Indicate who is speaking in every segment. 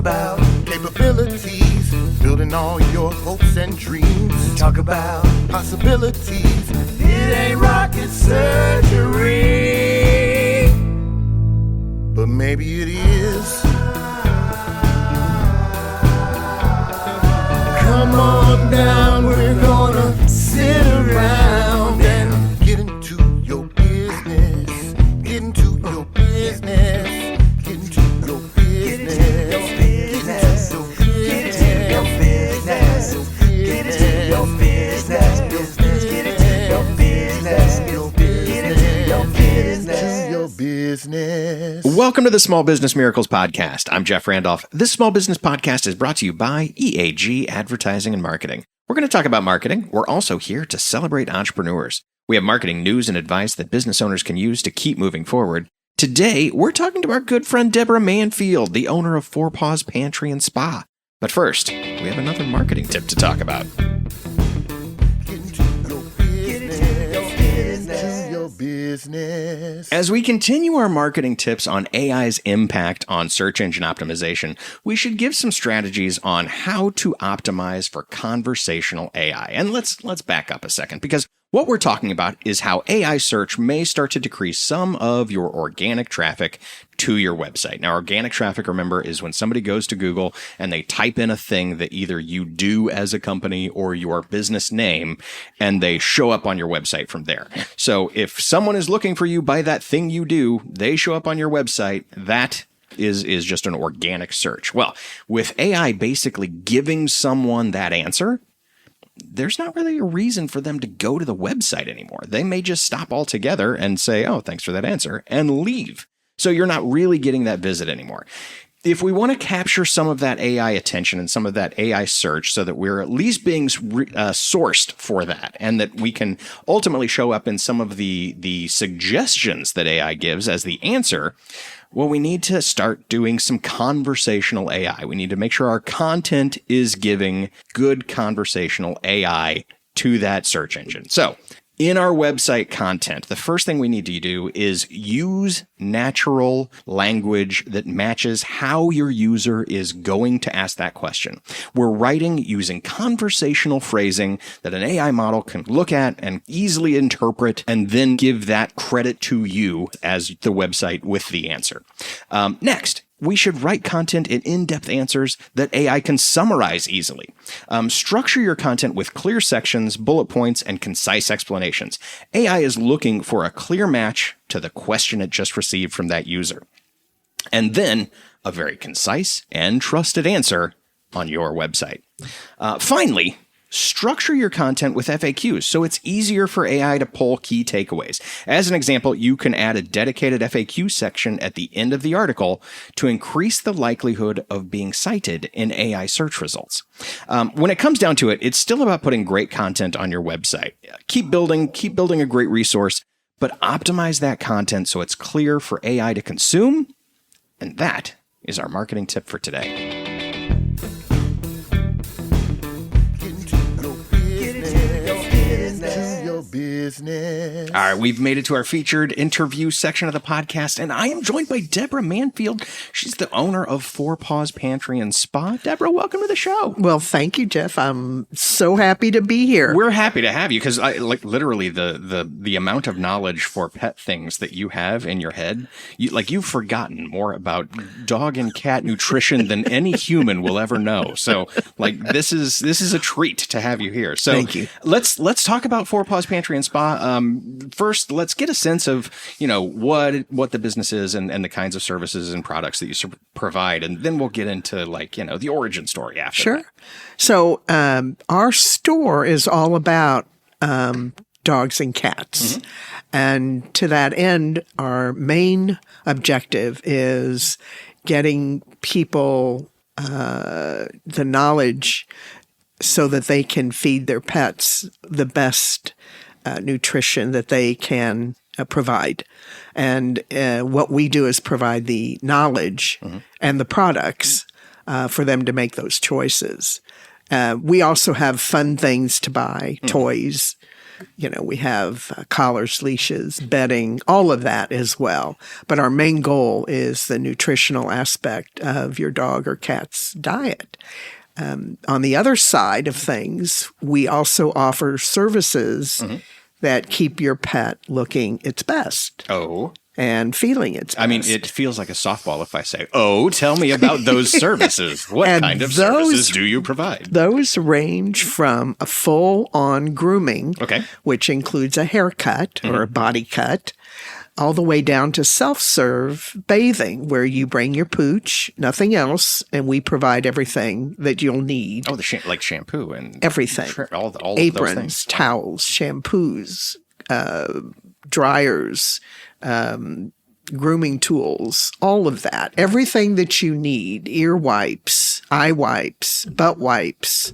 Speaker 1: about capabilities, building all your hopes and dreams. Talk about possibilities. It ain't rocket surgery, but maybe it is. Come on down, we're gonna sit around and get into your business. Get into your business. Get into your business. Get into your business. Get into your business. Get into your business. Get into your business.
Speaker 2: Welcome to the Small Business Miracles Podcast. I'm Jeff Randolph. This Small Business Podcast is brought to you by EAG Advertising and Marketing. We're going to talk about marketing. We're also here to celebrate entrepreneurs. We have marketing news and advice that business owners can use to keep moving forward. Today, we're talking to our good friend Debra Manfield, the owner of Four Paws Pantry and Spa. But first, we have another marketing tip to talk about. As we continue our marketing tips on AI's impact on search engine optimization, we should give some strategies on how to optimize for conversational AI. And let's back up a second, because what we're talking about is how AI search may start to decrease some of your organic traffic to your website. Now, organic traffic, remember, is when somebody goes to Google and they type in a thing that either you do as a company or your business name, and they show up on your website from there. So if someone is looking for you by that thing you do, they show up on your website, that is just an organic search. Well, with AI basically giving someone that answer, there's not really a reason for them to go to the website anymore. They may just stop altogether and say, oh, thanks for that answer, and leave. So you're not really getting that visit anymore. If we want to capture some of that AI attention and some of that AI search so that we're at least being sourced for that, and that we can ultimately show up in some of the suggestions that AI gives as the answer, well, we need to start doing some conversational AI. We need to make sure our content is giving good conversational AI to that search engine. So in our website content, the first thing we need to do is use natural language that matches how your user is going to ask that question. We're writing using conversational phrasing that an AI model can look at and easily interpret and then give that credit to you as the website with the answer. Next, we should write content in in-depth answers that AI can summarize easily. Structure your content with clear sections, bullet points, and concise explanations. AI is looking for a clear match to the question it just received from that user. And then a very concise and trusted answer on your website. Finally, structure your content with FAQs so it's easier for AI to pull key takeaways. As an example, you can add a dedicated FAQ section at the end of the article to increase the likelihood of being cited in AI search results. When it comes down to it, it's still about putting great content on your website. Keep building a great resource, but optimize that content so it's clear for AI to consume. And that is our marketing tip for today. Business. All right, we've made it to our featured interview section of the podcast, and I am joined by Debra Manfield. She's the owner of Four Paws Pantry and Spa. Debra, welcome to the show.
Speaker 3: Well, thank you, Jeff. I'm so happy to be here.
Speaker 2: We're happy to have you because literally the amount of knowledge for pet things that you have in your head, you've forgotten more about dog and cat nutrition than any human will ever know. So this is a treat to have you here. So
Speaker 3: thank you.
Speaker 2: Let's talk about Four Paws Pantry and Spa. First, let's get a sense of, what the business is and the kinds of services and products that you provide. And then we'll get into the origin story after.
Speaker 3: Sure.
Speaker 2: That.
Speaker 3: So, our store is all about, dogs and cats. Mm-hmm. And to that end, our main objective is getting people, the knowledge so that they can feed their pets the best nutrition that they can provide. And what we do is provide the knowledge mm-hmm. and the products for them to make those choices. We also have fun things to buy, mm-hmm. toys, We have collars, leashes, bedding, all of that as well. But our main goal is the nutritional aspect of your dog or cat's diet. On the other side of things, we also offer services that keep your pet looking its best.
Speaker 2: Oh.
Speaker 3: And feeling its best.
Speaker 2: I mean, it feels like a softball if I say, tell me about those services. What kind of services do you provide?
Speaker 3: Those range from a full-on grooming,
Speaker 2: okay,
Speaker 3: which includes a haircut or a body cut, all the way down to self-serve bathing, where you bring your pooch, nothing else, and we provide everything that you'll need.
Speaker 2: Oh, like shampoo and
Speaker 3: everything.
Speaker 2: All
Speaker 3: aprons,
Speaker 2: those things.
Speaker 3: Towels, shampoos, dryers, grooming tools, all of that. Everything that you need, ear wipes, eye wipes, butt wipes,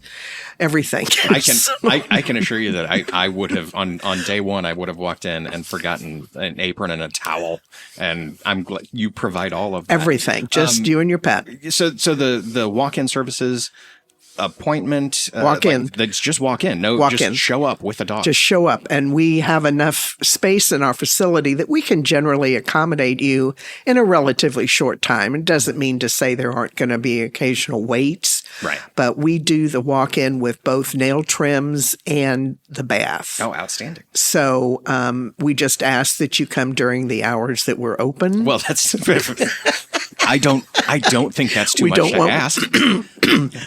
Speaker 3: everything.
Speaker 2: I can assure you that I would have, on day one, I would have walked in and forgotten an apron and a towel. And I'm glad you provide all of that.
Speaker 3: Everything, just you and your pet.
Speaker 2: So the walk-in services, appointment,
Speaker 3: walk in.
Speaker 2: Just walk in. No,
Speaker 3: walk
Speaker 2: just
Speaker 3: in.
Speaker 2: Show up with a dog.
Speaker 3: Just show up. And we have enough space in our facility that we can generally accommodate you in a relatively short time. It doesn't mean to say there aren't going to be occasional waits.
Speaker 2: Right.
Speaker 3: But we do the walk-in with both nail trims and the bath.
Speaker 2: Oh, outstanding.
Speaker 3: So we just ask that you come during the hours that we're open.
Speaker 2: Well, that's I don't think that's too much to ask.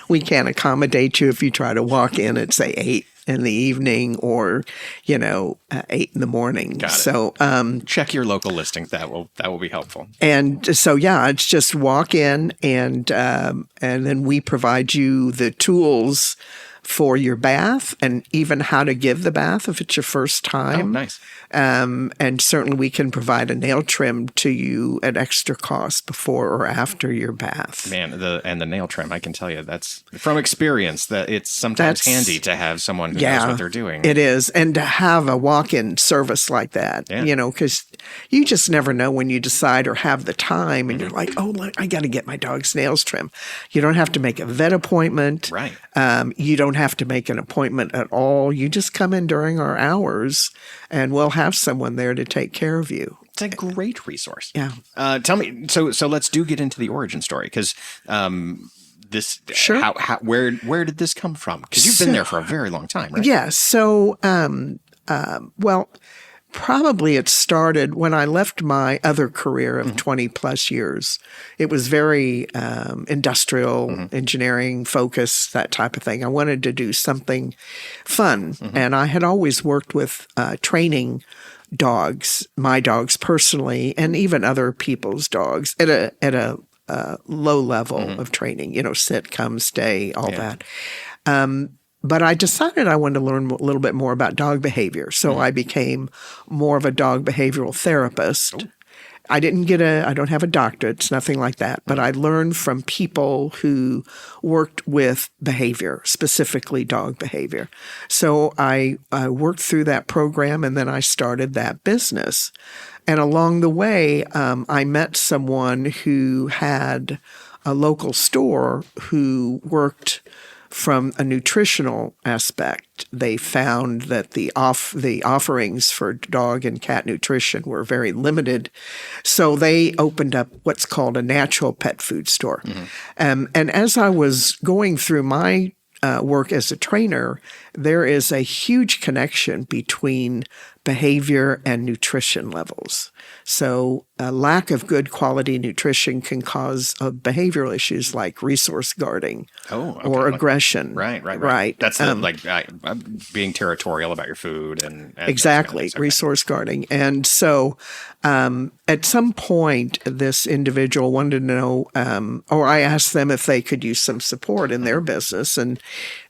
Speaker 3: We can't accommodate you if you try to walk in at, say, 8 in the evening or, 8 in the morning.
Speaker 2: Got it.
Speaker 3: So
Speaker 2: check your local listings. That will be helpful.
Speaker 3: And so, it's just walk in and then we provide you the tools for your bath and even how to give the bath if it's your first time.
Speaker 2: Oh, nice.
Speaker 3: And certainly we can provide a nail trim to you at extra cost before or after your bath.
Speaker 2: Man, the nail trim, I can tell you that's from experience that it's sometimes handy to have someone who knows what they're doing.
Speaker 3: It is. And to have a walk-in service like that, because you just never know when you decide or have the time and you're like, I got to get my dog's nails trimmed. You don't have to make a vet appointment.
Speaker 2: Right.
Speaker 3: You don't have to make an appointment at all. You just come in during our hours and we'll have someone there to take care of you.
Speaker 2: It's a great resource.
Speaker 3: Yeah.
Speaker 2: Tell me, so let's get into the origin story because this,
Speaker 3: sure.
Speaker 2: Where did this come from? Because you've been there for a very long time, right?
Speaker 3: Yeah. So, probably it started when I left my other career of 20 plus years. It was very industrial engineering focused, that type of thing. I wanted to do something fun. And I had always worked with training dogs, my dogs personally, and even other people's dogs at a low level of training, sit, come, stay, all that. But I decided I wanted to learn a little bit more about dog behavior. So I became more of a dog behavioral therapist. Oh. I don't have a doctorate. It's nothing like that. But I learned from people who worked with behavior, specifically dog behavior. So I worked through that program and then I started that business. And along the way, I met someone who had a local store who worked from a nutritional aspect. They found that the offerings for dog and cat nutrition were very limited. So they opened up what's called a natural pet food store. And as I was going through my work as a trainer, there is a huge connection between behavior and nutrition levels. So a lack of good quality nutrition can cause behavioral issues like resource guarding or aggression.
Speaker 2: Right. That's being territorial about your food and
Speaker 3: exactly, resource guarding. And so at some point, this individual wanted to know, or I asked them if they could use some support in their business, and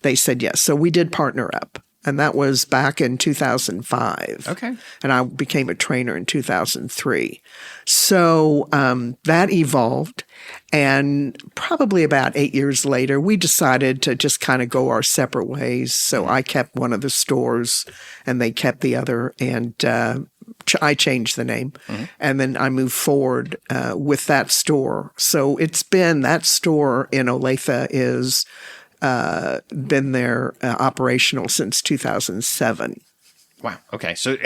Speaker 3: they said yes. So we did partner up. And that was back in 2005.
Speaker 2: Okay.
Speaker 3: And I became a trainer in 2003. So that evolved. And probably about 8 years later, we decided to just kind of go our separate ways. So I kept one of the stores and they kept the other. And I changed the name. And then I moved forward with that store. So it's been that store in Olathe is been there operational since 2007.
Speaker 2: Wow. Okay. So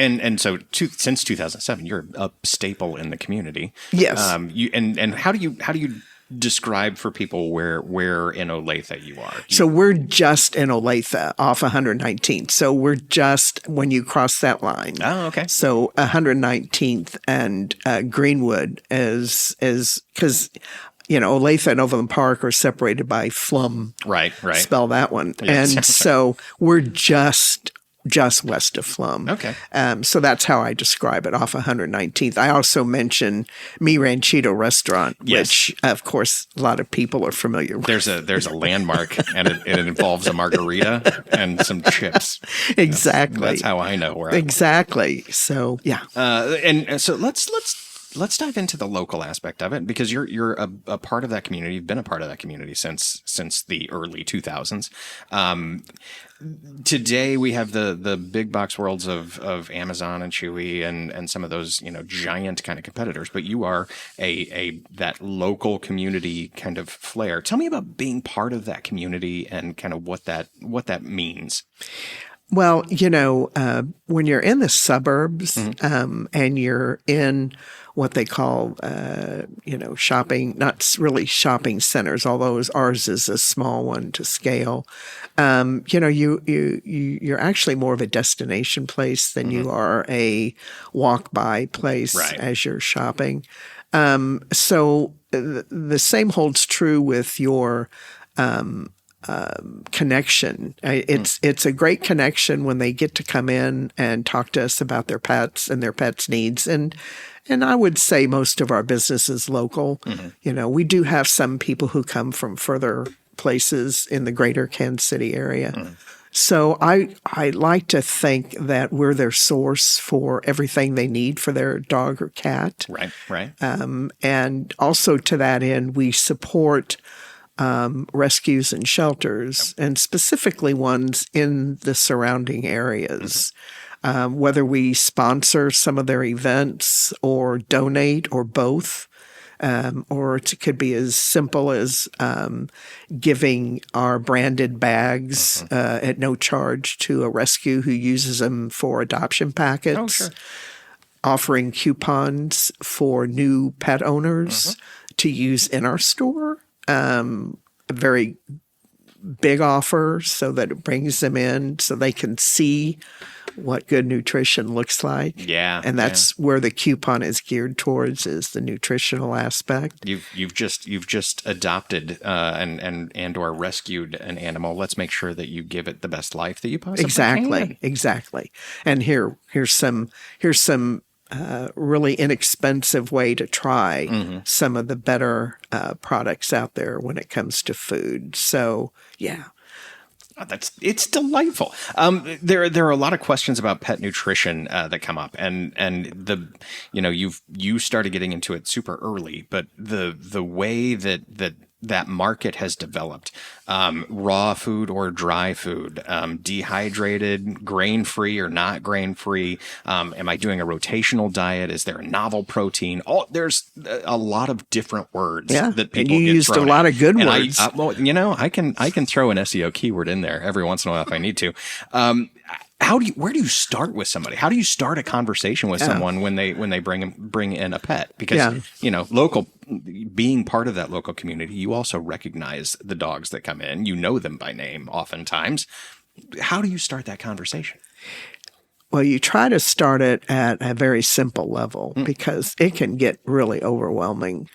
Speaker 2: since 2007, you're a staple in the community.
Speaker 3: Yes.
Speaker 2: And how do you describe for people where in Olathe you are?
Speaker 3: So we're just in Olathe off 119th. So we're just when you cross that line.
Speaker 2: Oh, okay.
Speaker 3: So 119th and Greenwood is because Olathe and Overland Park are separated by Flum.
Speaker 2: Right.
Speaker 3: Spell that one.
Speaker 2: Yes.
Speaker 3: And so we're just west of Flum.
Speaker 2: Okay.
Speaker 3: So that's how I describe it off 119th. I also mention Mi Ranchito Restaurant, which of course a lot of people are familiar with.
Speaker 2: There's a landmark, and it involves a margarita and some chips.
Speaker 3: Exactly.
Speaker 2: That's how I know where.
Speaker 3: Exactly. So yeah.
Speaker 2: And so let's dive into the local aspect of it, because you're a part of that community. You've been a part of that community since the early 2000s. Today we have the big box worlds of Amazon and Chewy and some of those giant kind of competitors, but you are that local community kind of flair. Tell me about being part of that community and kind of what that means.
Speaker 3: Well, when you're in the suburbs and you're in what they call, shopping, not really shopping centers, although ours is a small one to scale. You're actually more of a destination place than you are a walk-by place as you're shopping. So the same holds true with your connection. It's a great connection when they get to come in and talk to us about their pets and their pets' needs. And I would say most of our business is local. We do have some people who come from further places in the greater Kansas City area. So I like to think that we're their source for everything they need for their dog or cat.
Speaker 2: Right.
Speaker 3: And also to that end, we support rescues and shelters, and specifically ones in the surrounding areas. Whether we sponsor some of their events or donate or both, or it could be as simple as giving our branded bags at no charge to a rescue who uses them for adoption packets.
Speaker 2: Oh, sure.
Speaker 3: Offering coupons for new pet owners to use in our store. A very big offer so that it brings them in so they can see what good nutrition looks like.
Speaker 2: Yeah.
Speaker 3: And that's where the coupon is geared towards, is the nutritional aspect.
Speaker 2: You've just adopted and or rescued an animal. Let's make sure that you give it the best life that you possibly can.
Speaker 3: Exactly. And here's some really inexpensive way to try some of the better products out there when it comes to food. So, yeah.
Speaker 2: Oh, it's delightful. There are a lot of questions about pet nutrition that come up, and you started getting into it super early, but the way that market has developed, raw food or dry food, dehydrated, grain-free or not grain-free. Am I doing a rotational diet? Is there a novel protein? There's a lot of different words that people
Speaker 3: and you
Speaker 2: get
Speaker 3: used
Speaker 2: thrown
Speaker 3: a lot
Speaker 2: at.
Speaker 3: of good
Speaker 2: And
Speaker 3: words.
Speaker 2: I can throw an SEO keyword in there every once in a while if I need to. Where do you start with somebody? How do you start a conversation with someone when they bring in a pet? Because local, being part of that local community, you also recognize the dogs that come in. You know them by name oftentimes. How do you start that conversation?
Speaker 3: Well, you try to start it at a very simple level because it can get really overwhelming.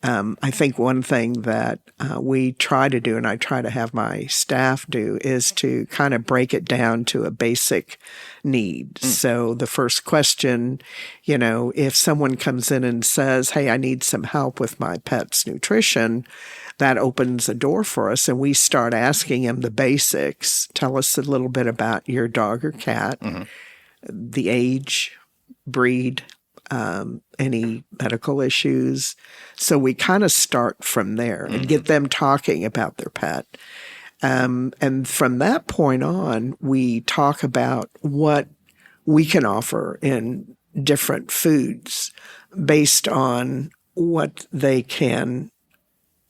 Speaker 3: I think one thing that we try to do, and I try to have my staff do, is to kind of break it down to a basic need. So the first question, if someone comes in and says, hey, I need some help with my pet's nutrition, that opens a door for us. And we start asking them the basics. Tell us a little bit about your dog or cat, the age, breed, any medical issues. So we kind of start from there and get them talking about their pet. And from that point on, we talk about what we can offer in different foods based on what they can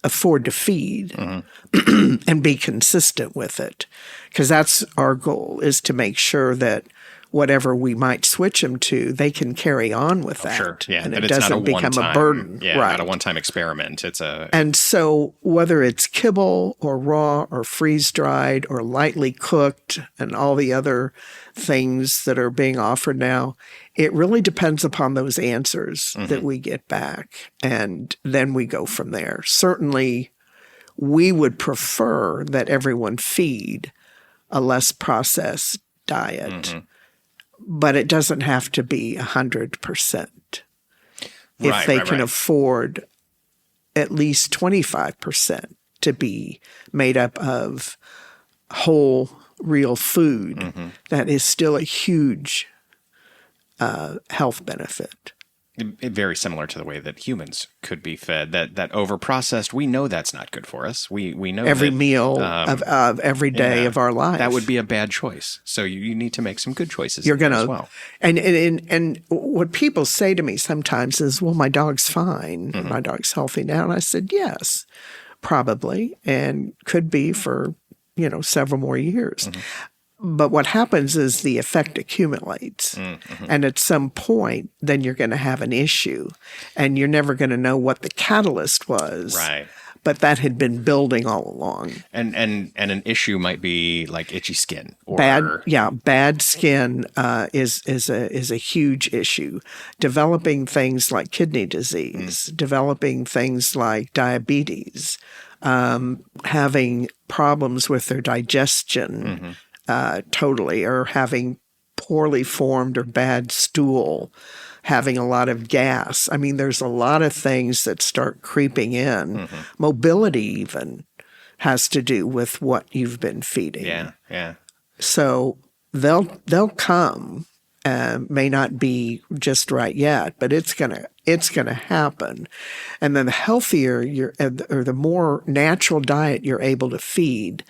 Speaker 3: afford to feed and be consistent with it. Because that's our goal, is to make sure that whatever we might switch them to, they can carry on with that.
Speaker 2: Sure. Yeah.
Speaker 3: And
Speaker 2: that
Speaker 3: it
Speaker 2: it's
Speaker 3: doesn't
Speaker 2: not a
Speaker 3: become
Speaker 2: one-time,
Speaker 3: a burden.
Speaker 2: Yeah.
Speaker 3: Right.
Speaker 2: Not a one-time experiment. It's a.
Speaker 3: And so whether it's kibble or raw or freeze-dried or lightly cooked and all the other things that are being offered now, it really depends upon those answers that we get back. And then we go from there. Certainly, we would prefer that everyone feed a less processed diet, but it doesn't have to be 100%. If they can afford at least 25% to be made up of whole, real food, that is still a huge health benefit.
Speaker 2: Very similar to the way that humans could be fed. That overprocessed, we know that's not good for us. We know
Speaker 3: every
Speaker 2: that,
Speaker 3: meal of every day of our life.
Speaker 2: That would be a bad choice. So you need to make some good choices.
Speaker 3: You're going to,
Speaker 2: as well.
Speaker 3: And what people say to me sometimes is, "Well, my dog's fine. My dog's healthy now." And I said, "Yes, probably, and could be for several more years." But what happens is the effect accumulates. And at some point, then you're going to have an issue. And you're never going to know what the catalyst was.
Speaker 2: Right.
Speaker 3: But that had been building all along.
Speaker 2: And an issue might be like itchy skin. Or
Speaker 3: Bad skin is a huge issue. Developing things like kidney disease, developing things like diabetes, having problems with their digestion, totally, or having poorly formed or bad stool, having a lot of gas. I mean, there's a lot of things that start creeping in. Mobility even has to do with what you've been feeding.
Speaker 2: Yeah.
Speaker 3: So they'll come. May not be just right yet, but it's gonna happen. And then the healthier or the more natural diet you're able to feed,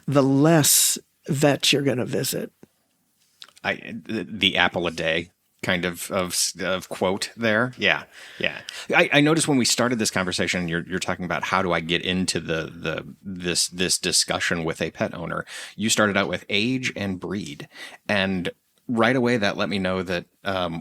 Speaker 3: the less vets you're going to visit.
Speaker 2: The apple a day kind of quote there. Yeah. I noticed when we started this conversation, you're talking about how do I get into this discussion with a pet owner. You started out with age and breed, and right away that let me know that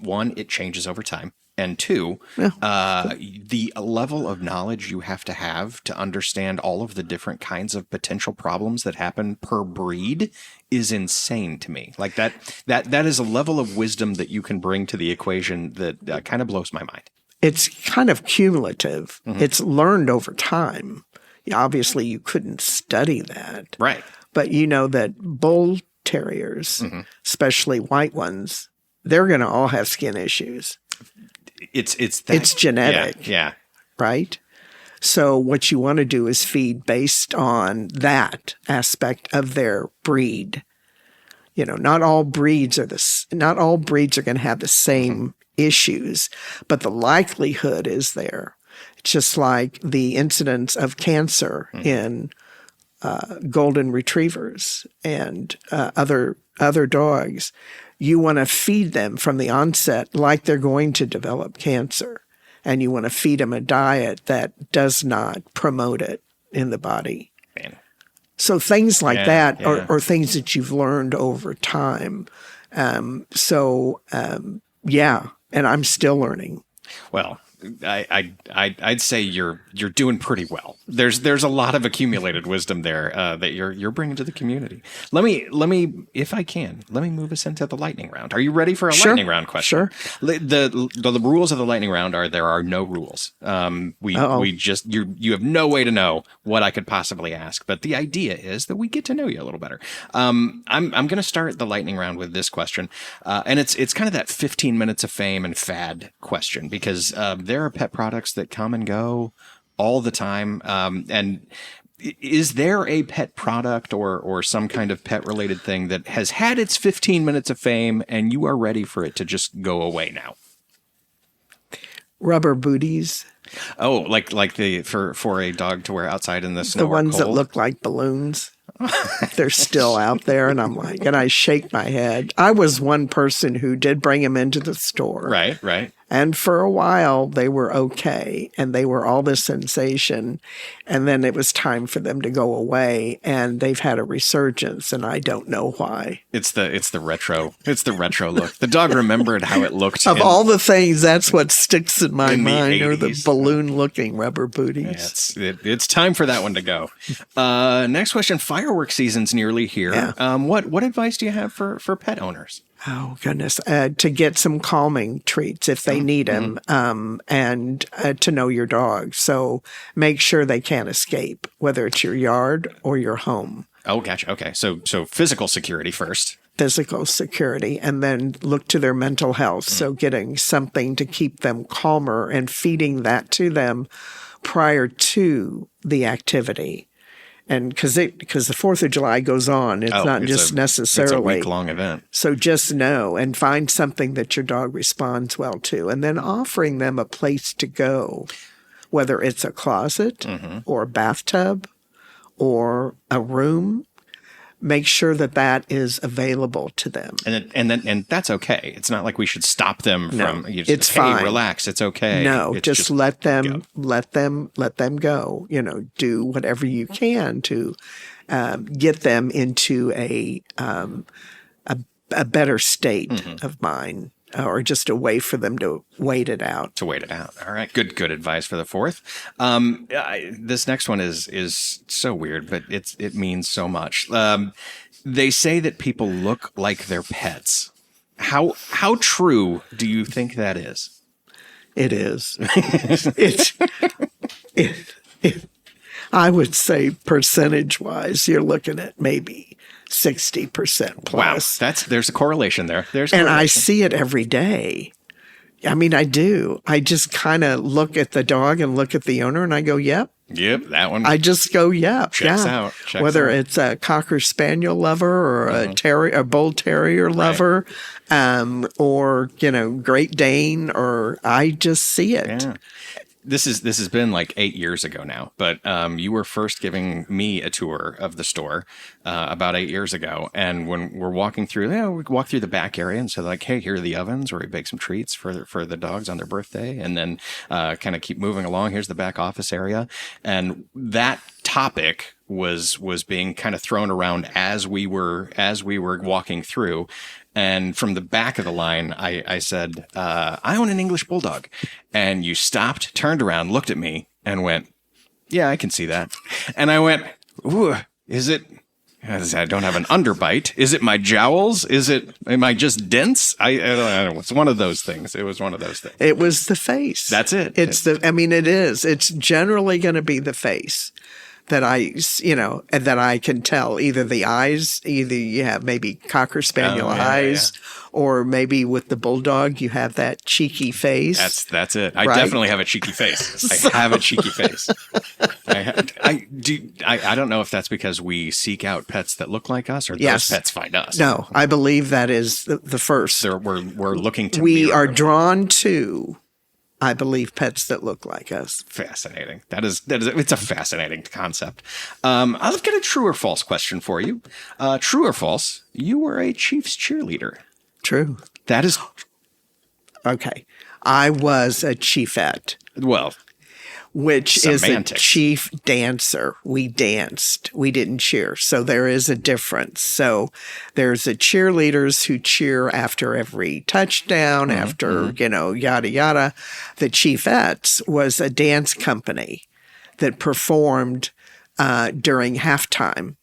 Speaker 2: one, it changes over time. And two, the level of knowledge you have to understand all of the different kinds of potential problems that happen per breed is insane to me. Like that is a level of wisdom that you can bring to the equation that kind of blows my mind.
Speaker 3: It's kind of cumulative. It's learned over time. Obviously, you couldn't study that.
Speaker 2: Right.
Speaker 3: But you know that bull terriers, especially white ones, they're going to all have skin issues. It's genetic.
Speaker 2: Yeah.
Speaker 3: Right? So what you want to do is feed based on that aspect of their breed. Not all breeds are going to have the same issues, but the likelihood is there. It's just like the incidence of cancer in golden retrievers and other dogs. You want to feed them from the onset like they're going to develop cancer. And you want to feed them a diet that does not promote it in the body.
Speaker 2: Man.
Speaker 3: So things like that are things that you've learned over time. And I'm still learning.
Speaker 2: Well, I'd say you're doing pretty well. There's a lot of accumulated wisdom there that you're bringing to the community. Let me if I can, let me move us into the lightning round. Are you ready for a lightning round question?
Speaker 3: Sure.
Speaker 2: The rules of the lightning round are there are no rules. We just you have no way to know what I could possibly ask, but the idea is that we get to know you a little better. I'm going to start the lightning round with this question, and it's kind of that 15 minutes of fame and fad question because there are pet products that come and go all the time. And is there a pet product or some kind of pet related thing that has had its 15 minutes of fame and you are ready for it to just go away now?
Speaker 3: Rubber booties.
Speaker 2: Oh, like for a dog to wear outside in the snow.
Speaker 3: The ones
Speaker 2: or cold?
Speaker 3: that look like balloons. They're still out there, and and I shake my head. I was one person who did bring them into the store.
Speaker 2: Right.
Speaker 3: And for a while, they were okay, and they were all this sensation. And then it was time for them to go away, and they've had a resurgence, and I don't know why.
Speaker 2: It's the retro look. The dog remembered how it looked.
Speaker 3: Of all the things, that's what sticks in my
Speaker 2: in the
Speaker 3: mind, are the
Speaker 2: 80s.
Speaker 3: balloon-looking rubber booties.
Speaker 2: It's time for that one to go. Next question: fireworks season's nearly here.
Speaker 3: Yeah.
Speaker 2: What advice do you have for pet owners?
Speaker 3: Oh, goodness. To get some calming treats if they need them, and to know your dog. So make sure they can't escape, whether it's your yard or your home.
Speaker 2: Oh, gotcha. Okay, so physical security first.
Speaker 3: Physical security, and then look to their mental health. So getting something to keep them calmer and feeding that to them prior to the activity. And because the 4th of July goes on, it's not just necessarily.
Speaker 2: It's a week-long event.
Speaker 3: So just know and find something that your dog responds well to, and then offering them a place to go, whether it's a closet or a bathtub or a room. Make sure that is available to them.
Speaker 2: And that's okay. It's not like we should stop them from.
Speaker 3: It's fine.
Speaker 2: Hey, relax. It's okay.
Speaker 3: No,
Speaker 2: It's
Speaker 3: just let them go. Do whatever you can to get them into a better state of mind, or just a way for them to wait it out.
Speaker 2: All right. Good advice for the 4th. This next one is so weird, but it means so much. They say that people look like their pets. How true do you think that is?
Speaker 3: It is. I would say percentage-wise, you're looking at maybe 60% plus.
Speaker 2: Wow, there's a correlation there.
Speaker 3: And I see it every day. I mean, I do. I just kind of look at the dog and look at the owner, and I go, "Yep,
Speaker 2: that one."
Speaker 3: I just go, "Yep,
Speaker 2: checks
Speaker 3: yeah."
Speaker 2: out.
Speaker 3: Whether it's a Cocker Spaniel lover or a Bull Terrier lover, or Great Dane, or I just see it.
Speaker 2: Yeah. This has been like 8 years ago now, but you were first giving me a tour of the store about 8 years ago. And when we're walking through, we walk through the back area and say like, hey, here are the ovens where we bake some treats for the dogs on their birthday. And then kind of keep moving along. Here's the back office area. And that topic was being kind of thrown around as we were walking through. And from the back of the line, I said, I own an English Bulldog. And you stopped, turned around, looked at me, and went, yeah, I can see that. And I went, ooh, is it? I don't have an underbite. Is it my jowls? Am I just dense? I don't know. It's one of those things. It was one of those things.
Speaker 3: It was the face.
Speaker 2: That's it.
Speaker 3: It is. It's generally going to be the face that I can tell. Either the eyes, you have maybe Cocker Spaniel eyes, or maybe with the Bulldog, you have that cheeky face.
Speaker 2: That's it. I definitely have a cheeky face. I have a cheeky face. I don't know if that's because we seek out pets that look like us, or those pets find us.
Speaker 3: No, I believe that is the first.
Speaker 2: We're looking to.
Speaker 3: We are drawn to, I believe, pets that look like us.
Speaker 2: Fascinating. That is. It's a fascinating concept. I've got a true or false question for you. True or false? You were a Chiefs cheerleader.
Speaker 3: True.
Speaker 2: That is.
Speaker 3: Okay. I was a chiefette.
Speaker 2: Well,
Speaker 3: which
Speaker 2: semantics.
Speaker 3: Is a chief dancer. We danced. We didn't cheer. So there is a difference. So there's the cheerleaders who cheer after every touchdown, after, yada, yada. The Chiefettes was a dance company that performed during halftime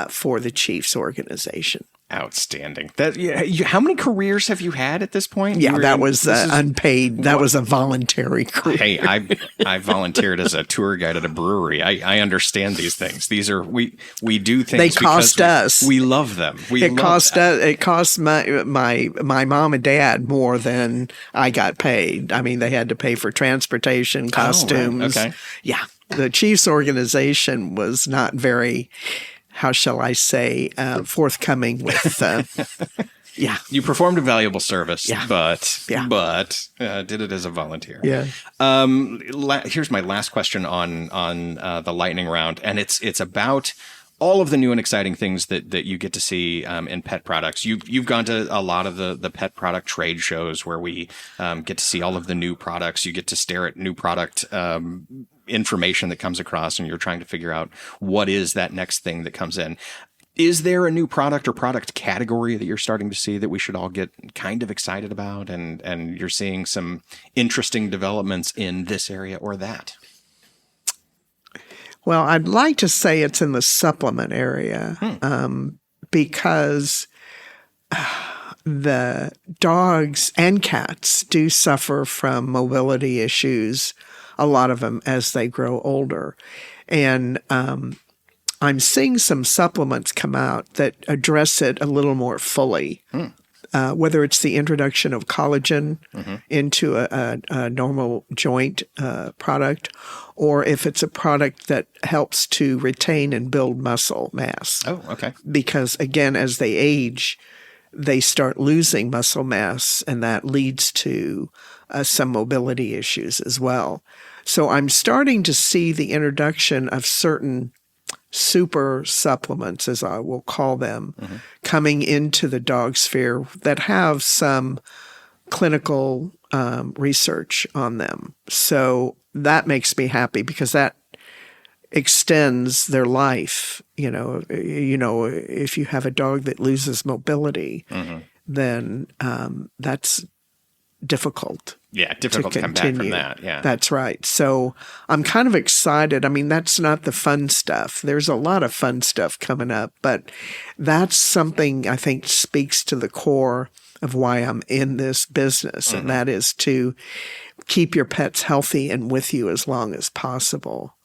Speaker 3: for the Chiefs organization.
Speaker 2: Outstanding. How many careers have you had at this point?
Speaker 3: Yeah, that was unpaid. That was a voluntary career.
Speaker 2: Hey, I volunteered as a tour guide at a brewery. I understand these things. These are we do things.
Speaker 3: They cost us.
Speaker 2: We love them.
Speaker 3: It cost my mom and dad more than I got paid. I mean, they had to pay for transportation, costumes.
Speaker 2: Oh, right. Okay.
Speaker 3: Yeah, the Chiefs organization was not very, how shall I say, forthcoming with,
Speaker 2: You performed a valuable service, but did it as a volunteer.
Speaker 3: Yeah.
Speaker 2: Here's my last question on the lightning round, and it's about all of the new and exciting things that you get to see in pet products. You've gone to a lot of the pet product trade shows where we get to see all of the new products. You get to stare at new product information that comes across, and you're trying to figure out what is that next thing that comes in. Is there a new product or product category that you're starting to see that we should all get kind of excited about, and you're seeing some interesting developments in this area or that?
Speaker 3: Well, I'd like to say it's in the supplement area because the dogs and cats do suffer from mobility issues, a lot of them as they grow older. And I'm seeing some supplements come out that address it a little more fully. Whether it's the introduction of collagen into a normal joint product, or if it's a product that helps to retain and build muscle mass.
Speaker 2: Oh, okay.
Speaker 3: Because again, as they age, they start losing muscle mass, and that leads to some mobility issues as well. So I'm starting to see the introduction of certain super supplements, as I will call them, coming into the dog sphere that have some clinical research on them. So that makes me happy because that extends their life. You know, if you have a dog that loses mobility, then that's difficult.
Speaker 2: Yeah, difficult to come back from that. Yeah,
Speaker 3: that's right. So I'm kind of excited. I mean, that's not the fun stuff. There's a lot of fun stuff coming up, but that's something I think speaks to the core of why I'm in this business, and that is to keep your pets healthy and with you as long as possible,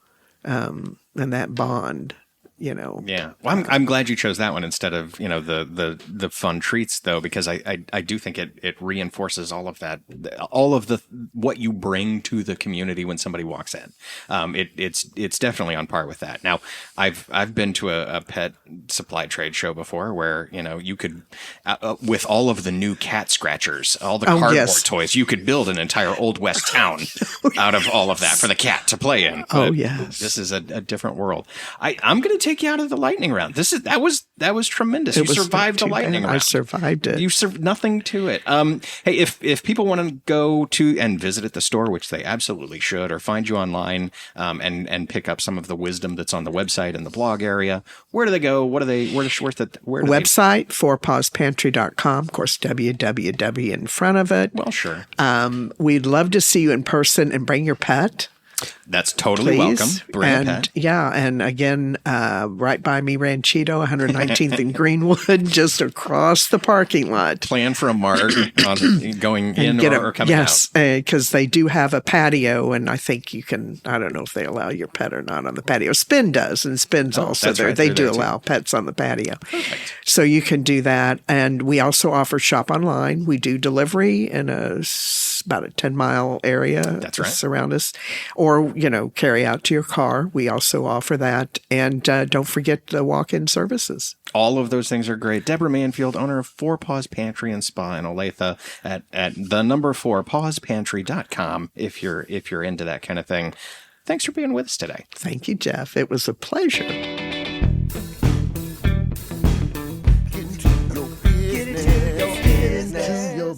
Speaker 3: and that bond.
Speaker 2: Yeah. Well, I'm glad you chose that one instead of, the fun treats though, because I do think it reinforces all of that, all of what you bring to the community when somebody walks in. It's definitely on par with that. Now, I've been to a pet supply trade show before where, you could, with all of the new cat scratchers, all the cardboard toys, you could build an entire Old West town out of all of that for the cat to play in. But this is a different world. I'm going to take you out of the lightning round. That was tremendous. You survived the lightning round.
Speaker 3: I survived it.
Speaker 2: You nothing to it. Hey, if people want to go to and visit at the store, which they absolutely should, or find you online and pick up some of the wisdom that's on the website and the blog area, where do they go? Where do
Speaker 3: website, fourpawspantry.com. Of course, www in front of it.
Speaker 2: Well, sure.
Speaker 3: We'd love to see you in person and bring your pet.
Speaker 2: That's totally welcome. Bring a pet.
Speaker 3: Yeah, and again, right by me, Ranchito, 119th and Greenwood, just across the parking lot.
Speaker 2: Plan for a marg on going in or coming out.
Speaker 3: Yes, because they do have a patio, and I think you can, I don't know if they allow your pet or not on the patio. Spin does, and Spin's also there. Right, they do allow pets on the patio. Perfect. So you can do that, and we also offer shop online. We do delivery in about a 10-mile area.
Speaker 2: That's right.
Speaker 3: Surround us. Or, carry out to your car. We also offer that. And don't forget the walk-in services.
Speaker 2: All of those things are great. Debra Manfield, owner of Four Paws Pantry and Spa in Olathe at the number 4pawspantry.com if you're into that kind of thing. Thanks for being with us today.
Speaker 3: Thank you, Jeff. It was a pleasure.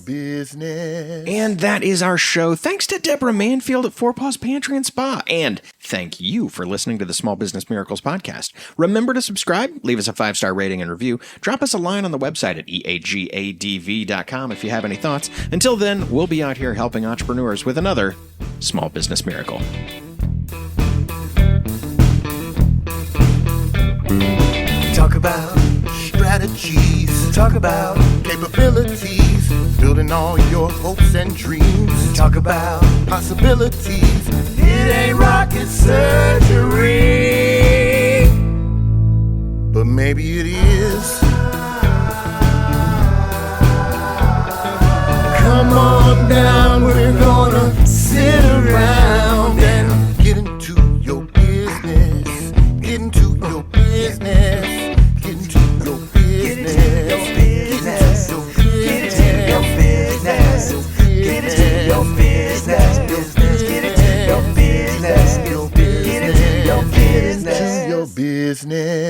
Speaker 1: Business.
Speaker 2: And that is our show. Thanks to Debra Manfield at Four Paws Pantry and Spa. And thank you for listening to the Small Business Miracles podcast. Remember to subscribe, leave us a 5-star rating and review. Drop us a line on the website at eagadv.com if you have any thoughts. Until then, we'll be out here helping entrepreneurs with another Small Business Miracle.
Speaker 1: Talk about strategies. Talk about capabilities. Building all your hopes and dreams. Talk about possibilities. It ain't rocket surgery, but maybe it is. Come on down, we're gonna sit around and get into your business. Get into your business. Get into your business. Get into your business. Get into your business. Get into your business. Get into your business. Your business.